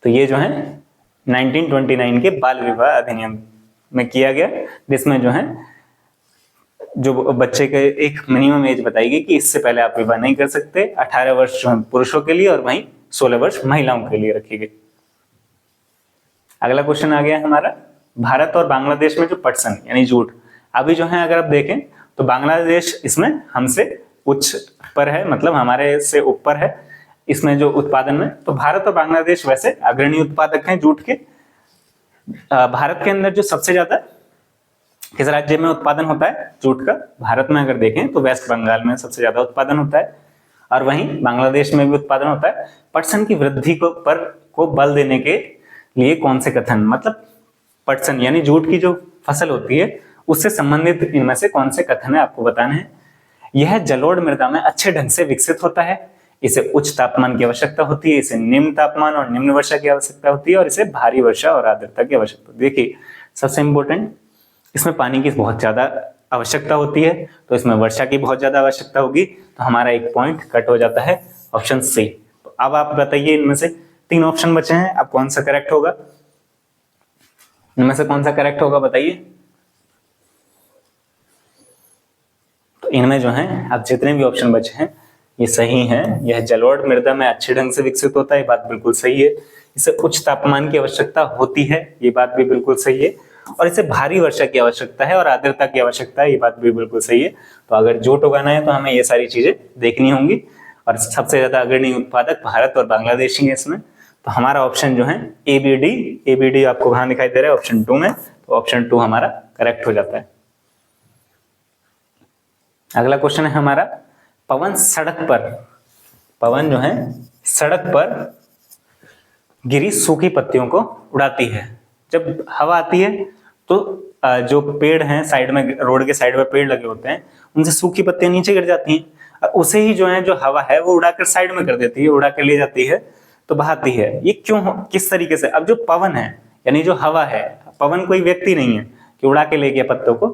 [SPEAKER 1] तो ये जो है 1929 के बाल विवाह अधिनियम में किया गया, जिसमें जो है जो बच्चे के एक मिनिमम एज बताई गई कि इससे पहले आप विवाह नहीं कर सकते। 18 वर्ष जो है पुरुषों के लिए और वहीं 16 वर्ष महिलाओं के लिए रखी गई। अगला क्वेश्चन आ गया हमारा, भारत और बांग्लादेश में जो पटसन यानी जूट, अभी जो है अगर आप देखें तो बांग्लादेश इसमें हमसे उच्च पर है, मतलब हमारे से ऊपर है इसमें जो उत्पादन में। तो भारत और बांग्लादेश वैसे अग्रणी उत्पादक हैं जूट के। भारत के अंदर जो सबसे ज्यादा किस राज्य में उत्पादन होता है जूट का, भारत में अगर देखें तो वेस्ट बंगाल में सबसे ज्यादा उत्पादन होता है और वहीं बांग्लादेश में भी उत्पादन होता है। पटसन की वृद्धि को बल देने के लिए कौन से कथन, मतलब पटसन यानी जूट की जो फसल होती है उससे संबंधित इनमें से कौन से कथन है आपको बताने हैं। यह जलोढ़ मृदा में अच्छे ढंग से विकसित होता है, इसे उच्च तापमान की आवश्यकता होती है, इसे निम्न तापमान और निम्न वर्षा की आवश्यकता होती है और इसे भारी वर्षा और आर्द्रता की आवश्यकता होती है। देखिए सबसे इंपॉर्टेंट इसमें पानी की बहुत ज्यादा आवश्यकता होती है, तो इसमें वर्षा की बहुत ज्यादा आवश्यकता होगी, तो हमारा एक पॉइंट कट हो जाता है ऑप्शन सी। तो अब आप बताइए इनमें से 3 ऑप्शन बचे हैं, अब कौन सा करेक्ट होगा, इनमें से कौन सा करेक्ट होगा बताइए। तो इनमें जो है अब जितने भी ऑप्शन बचे हैं ये सही हैं। यह जलोढ़ मृदा में अच्छे ढंग से विकसित होता है, ये बात बिल्कुल सही है। इसे उच्च तापमान की आवश्यकता होती है, ये बात भी बिल्कुल सही है। और इसे भारी वर्षा की आवश्यकता है और आर्द्रता की आवश्यकता है, ये बात भी बिल्कुल सही है। तो अगर जूट उगाना है तो हमें ये सारी चीजें देखनी होंगी और सबसे ज्यादा अग्रणी उत्पादक भारत और बांग्लादेश ही है इसमें। तो हमारा ऑप्शन जो है एबीडी आपको कहां दिखाई दे रहा है ऑप्शन 2 में, तो ऑप्शन 2 हमारा करेक्ट हो जाता है। अगला क्वेश्चन है हमारा, पवन जो है सड़क पर गिरी सूखी पत्तियों को उड़ाती है। जब हवा आती है तो जो पेड़ हैं साइड में, रोड के साइड में पेड़ लगे होते हैं, उनसे सूखी पत्तियां नीचे गिर जाती हैं, उसे ही जो है जो हवा है वो उड़ाकर साइड में कर देती है, उड़ा कर ले जाती है, तो बहाती है। ये क्यों, किस तरीके से। अब जो पवन है यानी जो हवा है, पवन कोई व्यक्ति नहीं है कि उड़ा के ले गया पत्तों को,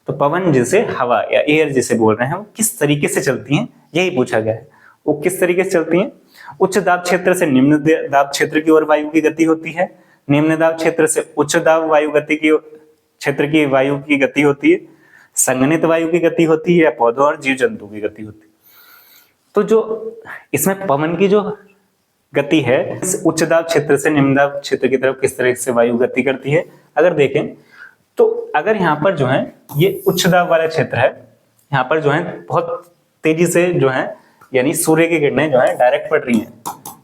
[SPEAKER 1] तो पवन जिसे हवा या एयर जिसे बोल रहे हैं वो किस तरीके से चलती हैं यही पूछा गया है। वो किस तरीके से चलती हैं, उच्च दाब क्षेत्र से निम्न दाब क्षेत्र की ओर वायु की गति होती है, निम्न दाब क्षेत्र से उच्च दाब वायु गति की क्षेत्र की वायु की गति होती है, संघनित वायु की गति होती है, या पौधों और जीव जंतु की गति होती है। तो जो इसमें पवन की जो गति है उच्च दाब क्षेत्र से निम्न दाब क्षेत्र की तरफ किस तरह से वायु गति करती है, अगर देखें तो अगर यहाँ पर जो है ये उच्च दाब वाला क्षेत्र है, यहाँ पर जो है बहुत तेजी से जो है यानी सूर्य की किरणें जो है डायरेक्ट पड़ रही हैं,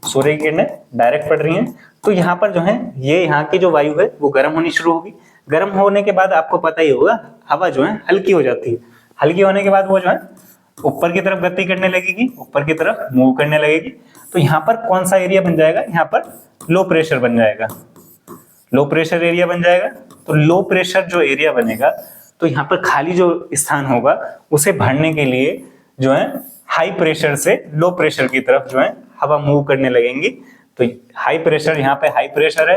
[SPEAKER 1] सूर्य की किरणें डायरेक्ट पड़ रही हैं, तो यहाँ पर जो है ये यहाँ की जो वायु है वो गर्म होनी शुरू होगी। गर्म होने के बाद आपको पता ही होगा हवा जो है हल्की हो जाती है, हल्की होने के बाद वो जो है ऊपर की तरफ गति करने लगेगी, ऊपर की तरफ मूव करने लगेगी। तो यहाँ पर कौन सा एरिया बन जाएगा, यहाँ पर लो प्रेशर बन जाएगा, लो प्रेशर एरिया बन जाएगा। तो लो प्रेशर जो एरिया बनेगा तो यहाँ पर खाली जो स्थान होगा उसे भरने के लिए जो है हाई प्रेशर से लो प्रेशर की तरफ जो है हवा मूव करने लगेंगी। तो हाई प्रेशर, यहाँ पे हाई प्रेशर है,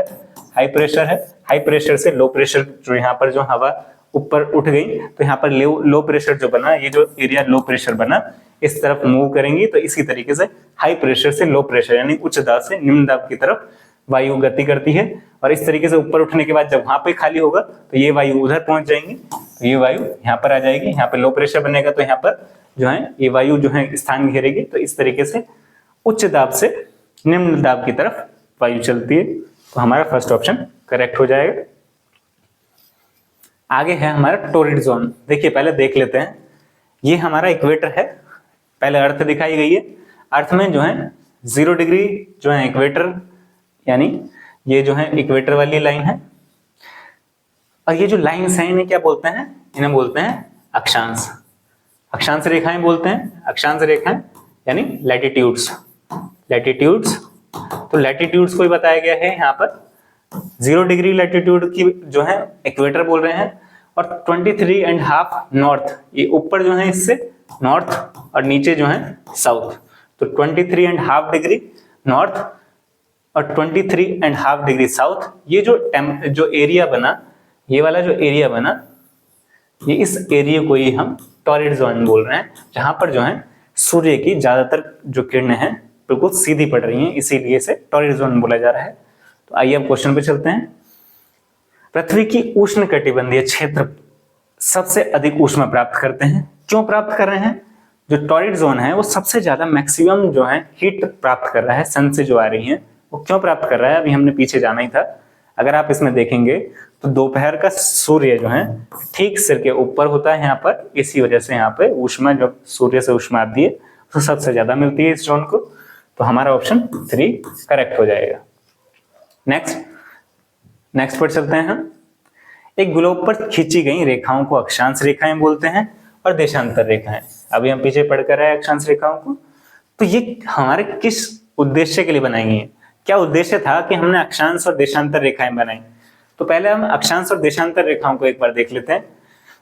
[SPEAKER 1] हाई प्रेशर है, हाई प्रेशर से लो प्रेशर जो यहाँ पर जो हवा ऊपर उठ गई, तो यहाँ पर लो प्रेशर जो बना, ये जो एरिया लो प्रेशर बना इस तरफ मूव करेंगी। तो इसी तरीके से हाई प्रेशर से लो प्रेशर यानी उच्च दाब से निम्न दाब की तरफ वायु गति करती है, और इस तरीके से ऊपर उठने के बाद जब वहां पे खाली होगा तो ये वायु उधर पहुंच जाएंगी, तो ये वायु यहाँ पर आ जाएगी, यहाँ पे लो प्रेशर बनेगा तो यहाँ पर जो है ये वायु जो है स्थान घेरेगी। तो इस तरीके से उच्च दाब से निम्न दाब की तरफ वायु चलती है, तो हमारा फर्स्ट ऑप्शन करेक्ट हो जाएगा। आगे है हमारा टोरिड जोन। देखिए पहले देख लेते हैं, ये हमारा इक्वेटर है, पहले अर्थ दिखाई गई है। अर्थ में जो है 0 डिग्री जो है इक्वेटर, यानी ये जो है इक्वेटर वाली लाइन है, और ये जो लाइन्स हैं इन्हें क्या बोलते हैं, इन्हें बोलते हैं अक्षांश। अक्षांश रेखाएं बोलते हैं, अक्षांश रेखाएं यानी लैटिट्यूड्स। लैटिट्यूड्स, तो लैटिट्यूड्स को ही बताया गया है यहाँ पर। 0 डिग्री लैटिट्यूड की जो है इक्वेटर बोल रहे हैं, और 23.5 नॉर्थ, ये ऊपर जो है इससे नॉर्थ और नीचे जो है साउथ, तो 23.5 डिग्री नॉर्थ और 23.5 डिग्री साउथ। ये जो एरिया बना, ये वाला जो एरिया बना, ये इस एरिया को ही हम टॉरिड जोन बोल रहे हैं, जहां पर जो है सूर्य की ज्यादातर जो किरणें हैं बिल्कुल सीधी पड़ रही हैं, इसीलिए इसे टॉरिड जोन बोला जा रहा है। तो आइए अब क्वेश्चन पे चलते हैं। पृथ्वी की उष्णकटिबंधीय क्षेत्र सबसे अधिक ऊष्मा प्राप्त करते हैं। क्यों प्राप्त कर रहे हैं? जो टॉरिड जोन है वो सबसे ज्यादा मैक्सिमम जो है हीट प्राप्त कर रहा है सन से जो आ रही है। वो क्यों प्राप्त कर रहा है अभी हमने पीछे जाना ही था। अगर आप इसमें देखेंगे तो दोपहर का सूर्य जो है ठीक सिर के ऊपर होता है यहाँ पर, इसी वजह से यहाँ पे ऊष्मा, जो सूर्य से ऊष्मा आती है तो सबसे ज्यादा मिलती है इस जोन को। तो हमारा ऑप्शन 3 करेक्ट हो जाएगा। नेक्स्ट पर चलते हैं हम। एक ग्लोब पर खींची गई रेखाओं को अक्षांश रेखाएं बोलते हैं और देशांतर रेखाएं। अभी हम पीछे पढ़कर आए अक्षांश रेखाओं को, तो ये हमारे किस उद्देश्य के लिए बनाई गई है? क्या उद्देश्य था कि हमने अक्षांश और देशांतर रेखाएं बनाई? तो पहले हम अक्षांश और देशांतर रेखाओं को एक बार देख लेते हैं।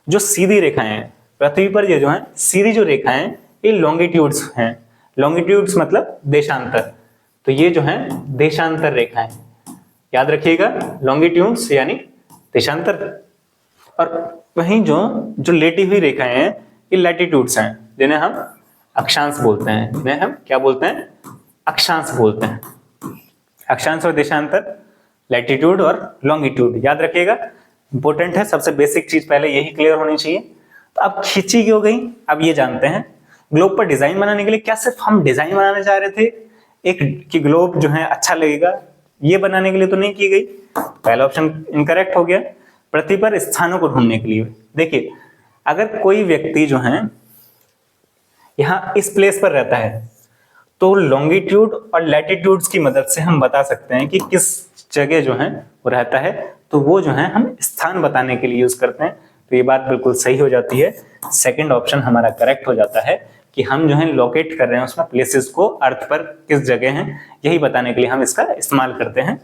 [SPEAKER 1] जो सीधी रेखाएं हैं पृथ्वी पर, ये जो है सीधी जो रेखाएं, ये लॉन्गिट्यूड्स हैं। लॉन्गिट्यूड्स मतलब देशांतर, तो ये जो है देशांतर रेखाएं, याद रखिएगा, लॉन्गिट्यूड्स यानी देशांतर। और वहीं जो लेटी हुई रेखाएं हैं ये लैटिट्यूड्स हैं, जिन्हें हम अक्षांश बोलते हैं। जिन्हें हम क्या बोलते हैं? अक्षांश बोलते हैं। अक्षांश और देशांतर, लैटिट्यूड और लॉन्गिट्यूड, याद रखिएगा, इंपॉर्टेंट है। सबसे बेसिक चीज पहले यही क्लियर होनी चाहिए। तो अब खींची क्यों गई, अब ये जानते हैं। ग्लोब पर डिजाइन बनाने के लिए, क्या सिर्फ हम डिजाइन बनाने जा रहे थे एक कि ग्लोब जो है अच्छा लगेगा, ये बनाने के लिए तो नहीं की गई। पहला ऑप्शन इनकरेक्ट हो गया। पृथ्वी पर स्थानों को ढूंढने के लिए। देखिए अगर कोई व्यक्ति जो है यहाँ इस प्लेस पर रहता है, तो लॉन्गिट्यूड और लैटिट्यूड्स की मदद से हम बता सकते हैं कि किस जगह जो है वो रहता है, तो वो जो है हम स्थान बताने के लिए यूज करते हैं। तो ये बात बिल्कुल सही हो जाती है। सेकंड ऑप्शन हमारा करेक्ट हो जाता है कि हम जो है लोकेट कर रहे हैं उसमें प्लेसेस को, अर्थ पर किस जगह हैं, यही बताने के लिए हम इसका इस्तेमाल करते हैं।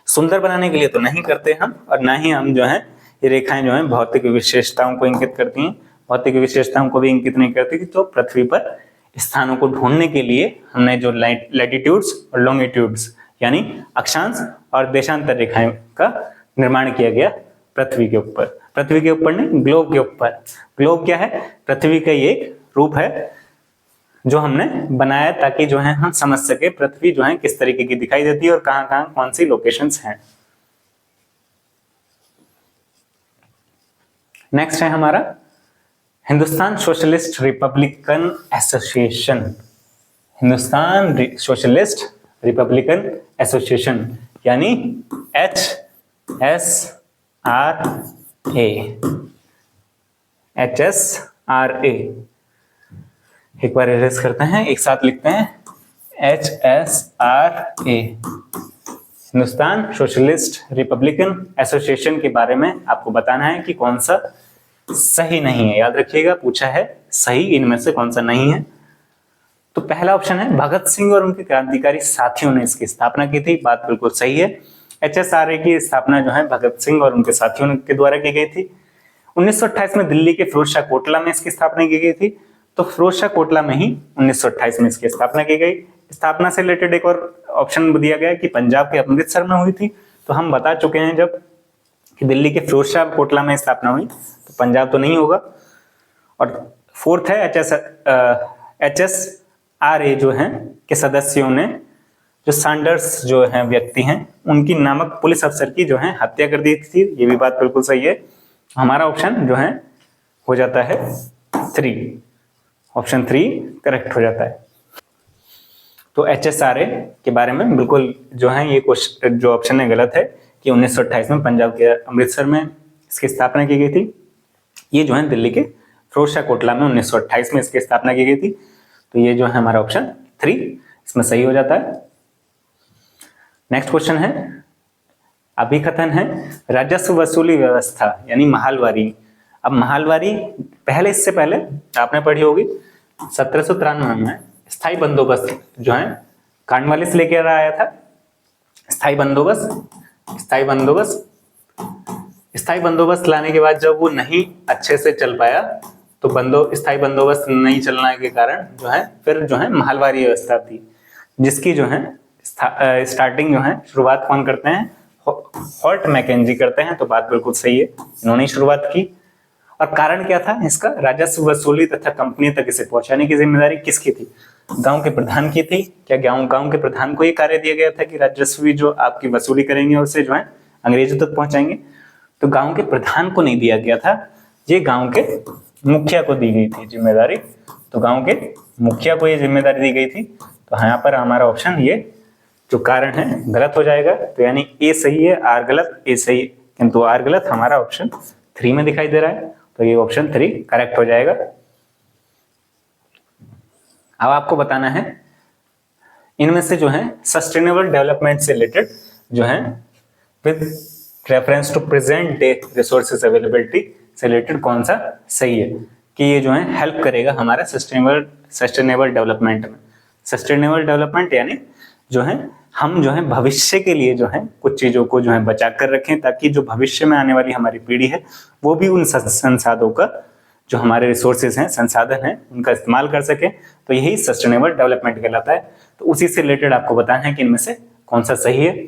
[SPEAKER 1] सुंदर बनाने के लिए तो नहीं करते हम, और ना ही हम जो है ये रेखाएं जो है भौतिक विशेषताओं को इंगित करती हैं। भौतिक विशेषताओं को भी इंगित नहीं करती कि तो पृथ्वी पर स्थानों को ढूंढने के लिए हमने जो लैटिट्यूड्स और लॉन्गिट्यूड्स यानी अक्षांश और देशांतर रेखाएं का निर्माण किया गया पृथ्वी के ऊपर। पृथ्वी के ऊपर नहीं, ग्लोब के ऊपर। ग्लोब क्या है? पृथ्वी का ही एक रूप है जो हमने बनाया ताकि जो है हम समझ सके पृथ्वी जो है किस तरीके की दिखाई देती है और कहां कहां कौन सी लोकेशंस हैं। नेक्स्ट है हमारा Hindustan socialist Republican association. Hindustan socialist Republican association यानी HSRA। HSRA एक बार इरेज करते हैं, एक साथ लिखते हैं HSRA। Hindustan socialist Republican association के बारे में आपको बताना है कि कौन सा सही नहीं है। याद रखिएगा, पूछा है सही इनमें से कौन सा नहीं है। तो पहला ऑप्शन है भगत सिंह और उनके क्रांतिकारी साथियों ने इसकी स्थापना की थी। बात बिल्कुल सही है। HSRA की स्थापना जो है भगत सिंह और उनके साथियों के द्वारा की गई थी। 1928 में दिल्ली के फिरोज शाह कोटला में इसकी स्थापना की गई थी। तो फिरोज शाह कोटला में ही 1928 में इसकी स्थापना की गई। स्थापना से रिलेटेड एक और ऑप्शन दिया गया कि पंजाब के अमृतसर में हुई थी। तो हम बता चुके हैं जब कि दिल्ली के फिरोज शाह कोटला में स्थापना हुई, तो पंजाब तो नहीं होगा। और फोर्थ है HSRA जो है के सदस्यों ने जो सैंडर्स जो है व्यक्ति हैं उनकी नामक पुलिस अफसर की जो है हत्या कर दी थी। ये भी बात बिल्कुल सही है। हमारा ऑप्शन जो है हो जाता है 3। ऑप्शन 3 करेक्ट हो जाता है। तो HSRA के बारे में बिल्कुल जो है ये क्वेश्चन जो ऑप्शन है गलत है कि 1928 में पंजाब के अमृतसर में इसकी स्थापना की गई थी। ये जो है दिल्ली के फिरोजशाह कोटला में 1928 में इसकी स्थापना की गई थी। तो ये जो है हमारा ऑप्शन 3 इसमें सही हो जाता है। नेक्स्ट क्वेश्चन है, अभिकथन है राजस्व वसूली व्यवस्था यानी महालवारी। अब महालवारी पहले, इससे पहले आपने पढ़ी होगी 1793 में स्थायी बंदोबस्त जो है कॉर्नवालिस लेकर आया था। स्थायी बंदोबस्त लाने के बाद जब वो नहीं अच्छे से चल पाया तो स्थायी बंदोबस्त नहीं चलने के कारण जो है फिर जो है महालवारी व्यवस्था थी, जिसकी जो है स्टार्टिंग जो है शुरुआत कौन करते हैं, हॉर्ट मैकेंजी करते हैं। तो बात बिल्कुल सही है, इन्होंने शुरुआत की। और कारण क्या था इसका, राजस्व वसूली तथा कंपनी तक इसे पहुंचाने की जिम्मेदारी किसकी थी, गांव के प्रधान की थी। क्या गांव के प्रधान को ये कार्य दिया गया था कि राजस्व जो आपकी वसूली करेंगे उसे जो है अंग्रेजों तक पहुंचाएंगे? तो गांव के प्रधान को नहीं दिया गया था, ये गांव के मुखिया को दी गई थी जिम्मेदारी। तो गांव के मुखिया को ये जिम्मेदारी दी गई थी। तो यहाँ पर हमारा ऑप्शन ये जो कारण है गलत हो जाएगा। तो यानी ए सही है, आर गलत, ए सही, किंतु आर गलत। हमारा ऑप्शन 3 में दिखाई दे रहा है, तो ये ऑप्शन 3 करेक्ट हो जाएगा। अब आपको बताना है इनमें से जो है सस्टेनेबल डेवलपमेंट से रिलेटेड जो है with reference to present day resources availability से रिलेटेड कौन सा सही है कि ये जो है हेल्प करेगा हमारा सस्टेनेबल डेवलपमेंट में। सस्टेनेबल डेवलपमेंट यानी जो है हम जो है भविष्य के लिए जो है कुछ चीजों को जो है बचा कर रखें, ताकि जो भविष्य में आने वाली हमारी पीढ़ी है वो भी उन संसाधनों का, जो हमारे रिसोर्सेज हैं, संसाधन हैं, उनका इस्तेमाल कर सके। तो यही सस्टेनेबल डेवलपमेंट कहलाता है। तो उसी से रिलेटेड आपको बताना है कि इनमें से कौन सा सही है।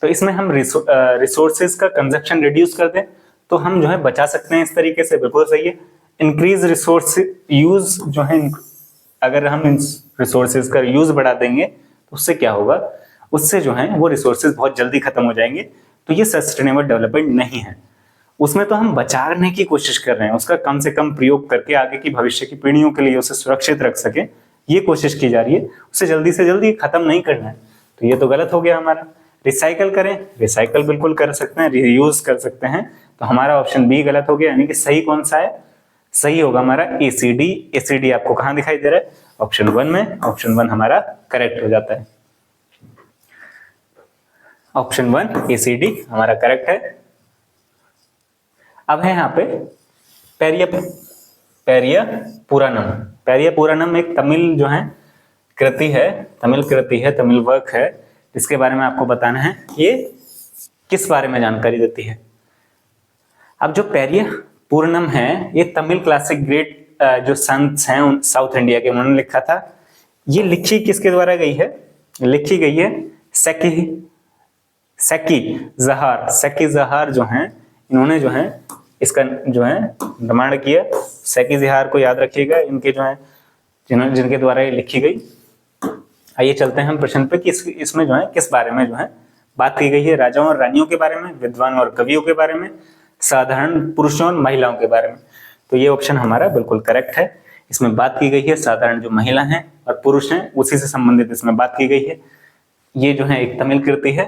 [SPEAKER 1] तो इसमें हम रिसोर्सेज का कंजप्शन रिड्यूस कर दें तो हम जो है बचा सकते हैं, इस तरीके से बिल्कुल सही है। इंक्रीज रिसोर्स यूज जो है, अगर हम इन रिसोर्सेज का यूज बढ़ा देंगे तो उससे क्या होगा, उससे जो है वो रिसोर्सेज बहुत जल्दी खत्म हो जाएंगे। तो ये सस्टेनेबल डेवलपमेंट नहीं है। उसमें तो हम बचाने की कोशिश कर रहे हैं, उसका कम से कम प्रयोग करके आगे की भविष्य की पीढ़ियों के लिए उसे सुरक्षित रख सके, ये कोशिश की जा रही है। उसे जल्दी से जल्दी खत्म नहीं करना है। तो ये तो गलत हो गया हमारा। रिसाइकल करें, रिसाइकल बिल्कुल कर सकते हैं, रीयूज कर सकते हैं। तो हमारा ऑप्शन बी गलत हो गया। यानी कि सही कौन सा है, सही होगा हमारा एसीडी। एसीडी आपको कहां दिखाई दे रहा है, ऑप्शन 1 में। ऑप्शन 1 हमारा करेक्ट हो जाता है। ऑप्शन 1 एसीडी हमारा करेक्ट है। अब है यहाँ पे पेरिया पुराणम एक तमिल जो है कृति है, तमिल वर्क है, जिसके बारे में आपको बताना है ये किस बारे में जानकारी देती है। अब जो पेरिया पूर्णम है ये तमिल क्लासिक ग्रेट जो संत हैं साउथ इंडिया के, उन्होंने लिखा था। ये लिखी किसके द्वारा गई है, लिखी गई है सेकी जहार जो हैं, इन्होंने जो है इसका जो है निर्माण किया। सेकी जहार को याद रखिएगा, इनके जो है जिनके द्वारा ये लिखी गई। आइए चलते हैं हम प्रश्न पे कि इसमें जो है किस बारे में जो है बात की गई है। राजाओं और रानियों के बारे में, विद्वान और कवियों के बारे में, साधारण पुरुषों और महिलाओं के बारे में। तो ये ऑप्शन हमारा बिल्कुल करेक्ट है। इसमें बात की गई है साधारण जो महिला हैं और पुरुष हैं उसी से संबंधित इसमें बात की गई है। ये जो है एक तमिल कृति है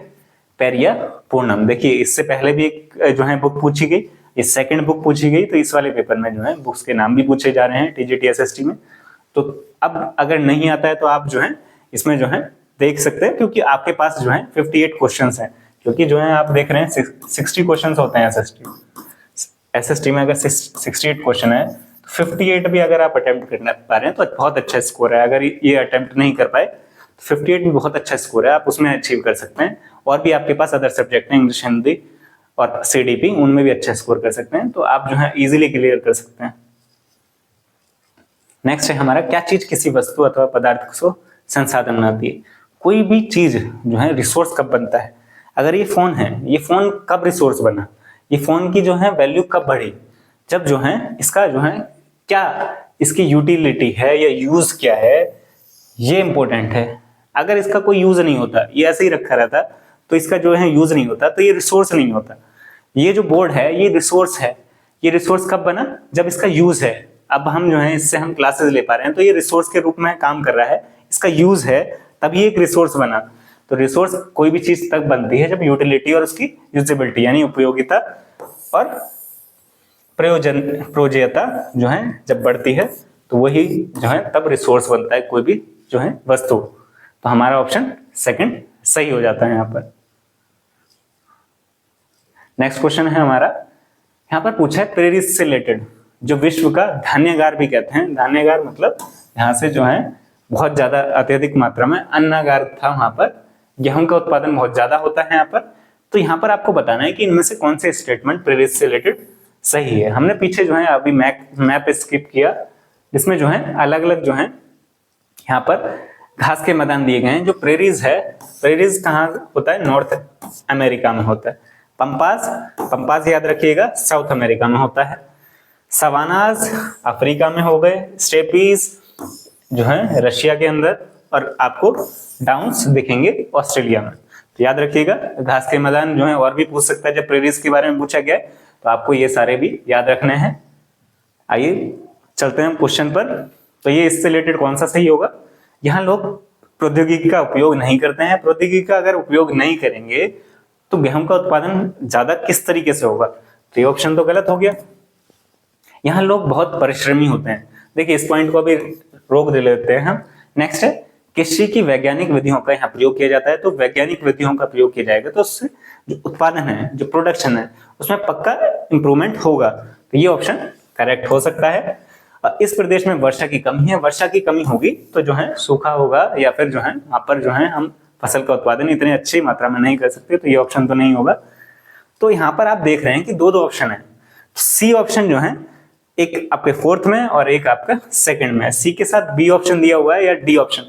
[SPEAKER 1] पेरिया पूर्णम। देखिए इससे पहले भी एक जो है बुक पूछी गई, ये सेकंड बुक पूछी गई। तो इस वाले पेपर में जो है बुक्स के नाम भी पूछे जा रहे हैं टीजीटी एसएसटी में। तो अब अगर नहीं आता है तो आप जो है इसमें जो है देख सकते हैं, क्योंकि आपके पास जो है 58 क्वेश्चंस हैं। क्योंकि जो है आप देख रहे हैं 60 क्वेश्चंस होते हैं एसएसटी में। अगर 68 क्वेश्चन है तो 58 भी अगर आप अटेम्प्ट कर पा रहे हैं तो बहुत अच्छा स्कोर है। अगर ये अटेम्प्ट नहीं कर पाए तो 58 भी बहुत अच्छा स्कोर है, आप उसमें अचीव कर सकते हैं। और भी आपके पास अदर सब्जेक्ट हैं, इंग्लिश, हिंदी और सीडीपी, उनमें भी अच्छा स्कोर कर सकते हैं। तो आप जो है इजीली क्लियर कर सकते हैं। नेक्स्ट है हमारा, क्या चीज किसी वस्तु अथवा पदार्थ को संसाधन बनाती है। कोई भी चीज जो है रिसोर्स कब बनता है। अगर ये फोन है, ये फोन कब रिसोर्स बना, ये फोन की जो है वैल्यू कब बढ़ी, जब जो है इसका जो है क्या इसकी यूटिलिटी है या यूज क्या है, ये इंपॉर्टेंट है। अगर इसका कोई यूज नहीं होता, ये ऐसे ही रखा रहता, तो इसका जो है यूज नहीं होता, तो ये रिसोर्स नहीं होता। ये जो बोर्ड है ये रिसोर्स है। ये रिसोर्स कब बना, जब इसका यूज है। अब हम जो है इससे हम क्लासेस ले पा रहे हैं, तो ये रिसोर्स के रूप में काम कर रहा है। इसका यूज है तभी एक रिसोर्स बना। तो रिसोर्स कोई भी चीज तब बनती है जब यूटिलिटी और उसकी यूजेबिलिटी यानी उपयोगिता और प्रयोज्यता जो है जब बढ़ती है तो वही जो है तब रिसोर्स बनता है कोई भी जो है वस्तु। तो हमारा ऑप्शन सेकंड सही हो जाता है यहाँ पर। नेक्स्ट क्वेश्चन है हमारा, यहाँ पर पूछा है प्रेरिस से रिलेटेड, जो विश्व का धान्यागार भी कहते हैं। धान्यागार मतलब यहाँ से जो है बहुत ज्यादा अत्यधिक मात्रा में अन्नागार था, वहां पर गेहूं का उत्पादन बहुत ज्यादा होता है यहाँ पर। तो यहाँ पर आपको बताना है कि इनमें से कौन से स्टेटमेंट प्रेरिस से रिलेटेड सही है। हमने पीछे जो है अभी मैप स्किप किया, जिसमें जो है अलग अलग जो है यहाँ पर घास के मैदान दिए गए हैं। जो प्रेरीज है, प्रेरीज कहाँ होता है? नॉर्थ अमेरिका में होता है। पंपास याद रखिएगा साउथ अमेरिका में होता है। सवानाज अफ्रीका में हो गए। स्टेपीज जो है रशिया के अंदर, और आपको डाउन्स दिखेंगे ऑस्ट्रेलिया में। तो याद रखिएगा घास के मैदान जो है और भी पूछ सकता है जब प्रेरीज के बारे में पूछा गया है, तो आपको ये सारे भी याद रखने हैं। आइए चलते हैं क्वेश्चन पर। तो ये इससे रिलेटेड कौन सा सही होगा? यहाँ लोग प्रौद्योगिकी का उपयोग नहीं करते हैं। प्रौद्योगिकी का अगर उपयोग नहीं करेंगे तो गेहूं का उत्पादन ज्यादा किस तरीके से होगा? तो ये ऑप्शन तो गलत हो गया। यहाँ लोग बहुत परिश्रमी होते हैं। देखिए इस पॉइंट को अभी रोक दे लेते हैं हम। नेक्स्ट है, कृषि की वैज्ञानिक विधियों का यहाँ प्रयोग किया जाता है। तो वैज्ञानिक विधियों का प्रयोग किया जाएगा तो उससे जो उत्पादन है, जो प्रोडक्शन है, उसमें पक्का इंप्रूवमेंट होगा। तो ये ऑप्शन करेक्ट हो सकता है। और इस प्रदेश में वर्षा की कमी है। वर्षा की कमी होगी तो जो है सूखा होगा, या फिर जो है वहां पर जो है हम फसल का उत्पादन इतनी अच्छी मात्रा में नहीं कर सकते। तो ये ऑप्शन तो नहीं होगा। तो यहाँ पर आप देख रहे हैं कि दो ऑप्शन है। सी ऑप्शन जो है एक आपके फोर्थ में और एक आपका सेकंड में है। सी के साथ बी ऑप्शन दिया हुआ है या डी ऑप्शन,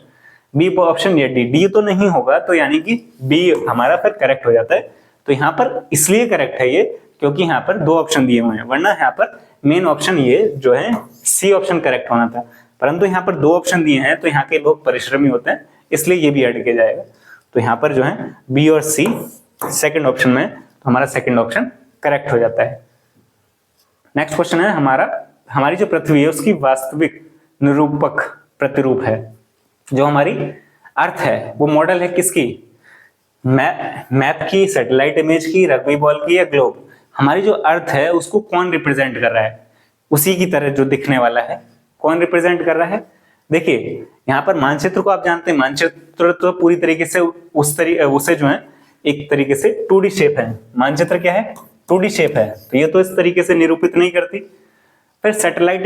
[SPEAKER 1] बी ऑप्शन या डी तो नहीं होगा। तो यानी कि बी हमारा फिर करेक्ट हो जाता है। तो यहाँ पर इसलिए करेक्ट है ये क्योंकि यहाँ पर दो ऑप्शन दिए हुए हैं, वरना यहाँ पर मेन ऑप्शन ये जो है सी ऑप्शन करेक्ट होना था। परंतु यहाँ पर दो ऑप्शन दिए हैं तो यहाँ के लोग परिश्रमी होते हैं, इसलिए ये भी ऐड किया जाएगा। तो यहाँ पर जो है बी और सी सेकंड ऑप्शन में, तो हमारा सेकंड ऑप्शन करेक्ट हो जाता है। नेक्स्ट क्वेश्चन है हमारा, हमारी जो पृथ्वी है उसकी वास्तविक निरूपक प्रतिरूप है। जो हमारी अर्थ है वो मॉडल है किसकी? मैप की, सैटेलाइट इमेज की, रग्बी बॉल की या ग्लोब? हमारी जो अर्थ है उसको कौन रिप्रेजेंट कर रहा है? उसी की तरह जो दिखने वाला है कौन रिप्रेजेंट कर रहा है? देखिए यहाँ पर मानचित्र को आप जानते हैं, मानचित्र तो पूरी तरीके से उसे जो है एक तरीके से 2D शेप है। मानचित्र क्या है? 2D शेप है। तो ये तो इस तरीके से निरूपित नहीं करती। फिर सैटेलाइट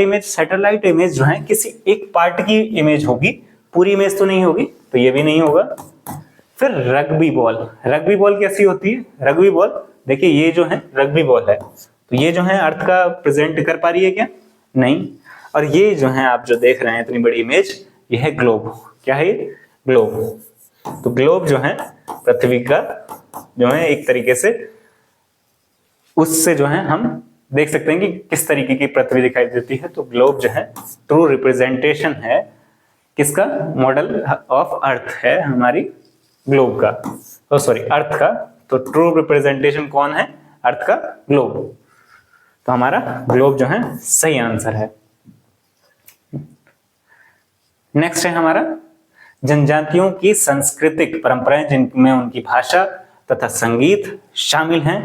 [SPEAKER 1] इमेज जो है किसी एक पार्ट की इमेज होगी, पूरी इमेज तो नहीं होगी, तो ये भी नहीं होगा। फिर रग्बी बॉल कैसी होती है? रग्बी बॉल देखिए ये जो है रग्बी बॉल है, तो ये जो है अर्थ का प्रेजेंट कर पा रही है क्या? नहीं। और ये जो है आप जो देख रहे हैं इतनी बड़ी इमेज, ये है ग्लोब। क्या है ये? ग्लोब। तो ग्लोब जो है पृथ्वी का जो है एक तरीके से, उससे जो है हम देख सकते हैं कि किस तरीके की पृथ्वी दिखाई देती है। तो ग्लोब जो है ट्रू रिप्रेजेंटेशन है किसका? मॉडल ऑफ अर्थ है हमारी ग्लोब का, तो सॉरी अर्थ का। तो ट्रू रिप्रेजेंटेशन कौन है? अर्थ का ग्लोब। तो हमारा ग्लोब जो है सही आंसर है। नेक्स्ट है हमारा, जनजातियों की सांस्कृतिक परंपराएं जिनमें उनकी भाषा तथा संगीत शामिल हैं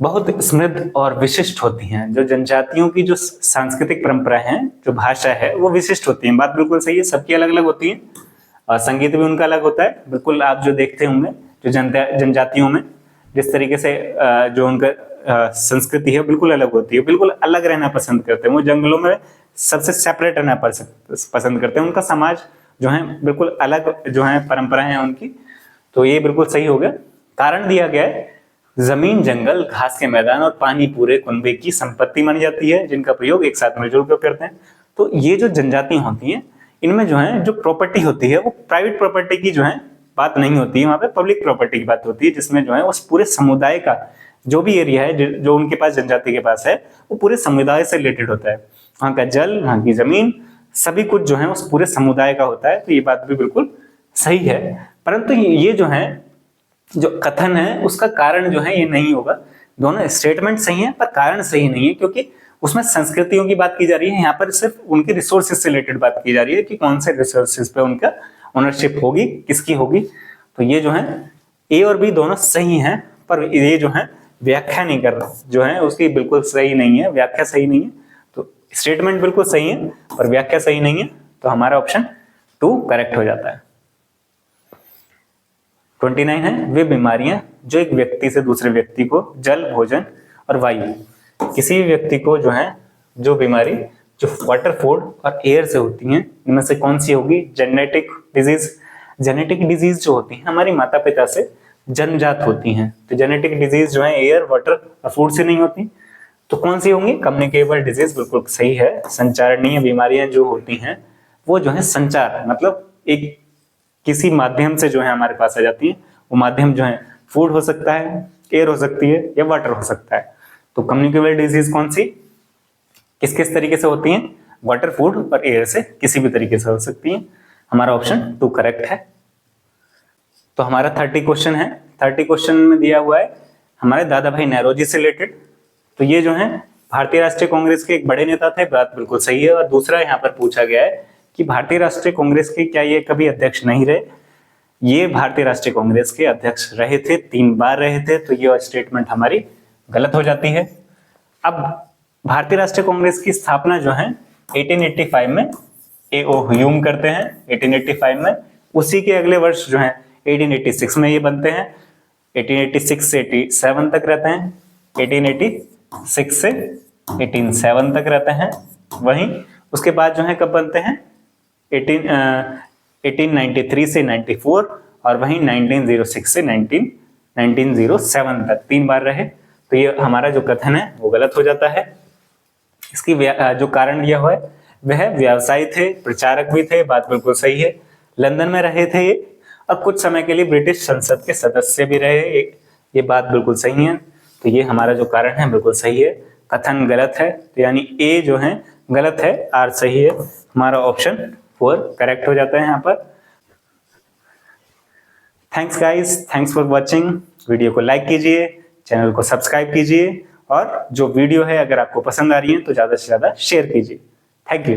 [SPEAKER 1] बहुत समृद्ध और विशिष्ट होती हैं। जो जनजातियों की जो सांस्कृतिक परंपराएं हैं, जो भाषा है वो विशिष्ट होती है। बात बिल्कुल सही है, सबकी अलग अलग होती है और संगीत भी उनका अलग होता है। बिल्कुल आप जो देखते होंगे जो जनजातियों में जिस तरीके से जो उनका संस्कृति है बिल्कुल अलग होती है, बिल्कुल अलग रहना पसंद करते हैं। वो जंगलों में सबसे सेपरेट रहना पसंद करते हैं। उनका समाज जो है बिल्कुल अलग जो है परंपराएं हैं उनकी। तो ये बिल्कुल सही हो गया। कारण दिया गया है, जमीन, जंगल, घास के मैदान और पानी पूरे कुनबे की संपत्ति मानी जाती है जिनका प्रयोग एक साथ मिलजुल कर करते हैं। तो ये जो जनजातियां होती हैं इनमें जो है जो प्रॉपर्टी होती है वो प्राइवेट प्रॉपर्टी की जो है बात नहीं होती है, वहां पे पब्लिक प्रॉपर्टी की बात होती है, जिसमें जो है उस पूरे समुदाय का जो भी एरिया है जो उनके पास जनजाति के पास है वो पूरे समुदाय से रिलेटेड होता है। वहां का जल, वहां की जमीन, सभी कुछ जो है उस पूरे समुदाय का होता है। तो ये बात भी बिल्कुल सही है। परंतु ये जो है जो कथन है उसका कारण जो है ये नहीं होगा। दोनों स्टेटमेंट सही है पर कारण सही नहीं है, क्योंकि उसमें संस्कृतियों की बात की जा रही है। यहाँ पर सिर्फ उनके रिसोर्सेज से रिलेटेड बात की जा रही है कि कौन से रिसोर्सेज पे उनका ओनरशिप होगी, किसकी होगी? तो ये जो है ए और बी दोनों सही हैं, पर ये जो है व्याख्या नहीं कर रहा, जो है उसकी बिल्कुल सही नहीं है, व्याख्या सही नहीं है। तो स्टेटमेंट बिल्कुल सही है पर व्याख्या सही नहीं है, तो हमारा ऑप्शन 2 करेक्ट हो जाता है। 29 है, वे बीमारियां जो एक व्यक्ति से दूसरे व्यक्ति को जल, भोजन और वायु, किसी भी व्यक्ति को जो है जो बीमारी जो वाटर, फूड और एयर से होती हैं, इनमें से कौन सी होगी? Genetic disease. जेनेटिक डिजीज जो होती हैं हमारी माता पिता से जन्मजात होती हैं, तो जेनेटिक डिजीज जो है एयर, वाटर और फूड से नहीं होती, तो कौन सी होंगी? कम्युनिकेबल डिजीज, बिल्कुल सही है। संचारणीय बीमारियां जो होती हैं वो जो है संचार, मतलब एक किसी माध्यम से जो है हमारे पास आ जाती है, वो माध्यम जो है फूड हो सकता है, एयर हो सकती है या वाटर हो सकता है। तो कम्युनिकेबल डिजीज कौन सी, किस किस तरीके से होती हैं? वाटर, फूड और एयर से किसी भी तरीके से हो सकती हैं। हमारा ऑप्शन 2 करेक्ट है। तो हमारा 30 क्वेश्चन है। 30 क्वेश्चन में दिया हुआ है हमारे दादा भाई नेहरू से रिलेटेड। तो ये जो है भारतीय राष्ट्रीय कांग्रेस के एक बड़े नेता थे, बात बिल्कुल सही है। और दूसरा यहाँ पर पूछा गया है कि भारतीय राष्ट्रीय कांग्रेस के क्या ये कभी अध्यक्ष नहीं रहे? ये भारतीय राष्ट्रीय कांग्रेस के अध्यक्ष रहे थे, 3 बार रहे थे, तो ये स्टेटमेंट हमारी गलत हो जाती है। अब भारतीय राष्ट्रीय कांग्रेस की स्थापना जो है 1885 में A.O. ह्यूम करते हैं, 1885 में। उसी के अगले वर्ष जो है 1886 में ये बनते हैं, 1886 से 87 तक रहते हैं, 1886 से 1887 तक रहते हैं। वहीं उसके बाद जो है कब बनते हैं? 1893 से 94, और वहीं 1906 से 1907 तक 3 बार रहे। तो ये हमारा जो कथन है वो गलत हो जाता है। इसकी जो कारण दिया हुआ है वह व्यवसायी थे, प्रचारक भी थे, बात बिल्कुल सही है। लंदन में रहे थे ये, और कुछ समय के लिए ब्रिटिश संसद के सदस्य भी रहे, ये बात बिल्कुल सही है। तो ये हमारा जो कारण है बिल्कुल सही है, कथन गलत है, तो यानी ए जो है गलत है, आर सही है। हमारा ऑप्शन 4 करेक्ट हो जाता है यहाँ पर। Thanks guys, thanks for watching. Video को लाइक कीजिए, चैनल को सब्सक्राइब कीजिए, और जो वीडियो है अगर आपको पसंद आ रही है तो ज़्यादा से ज़्यादा शेयर कीजिए। Thank you.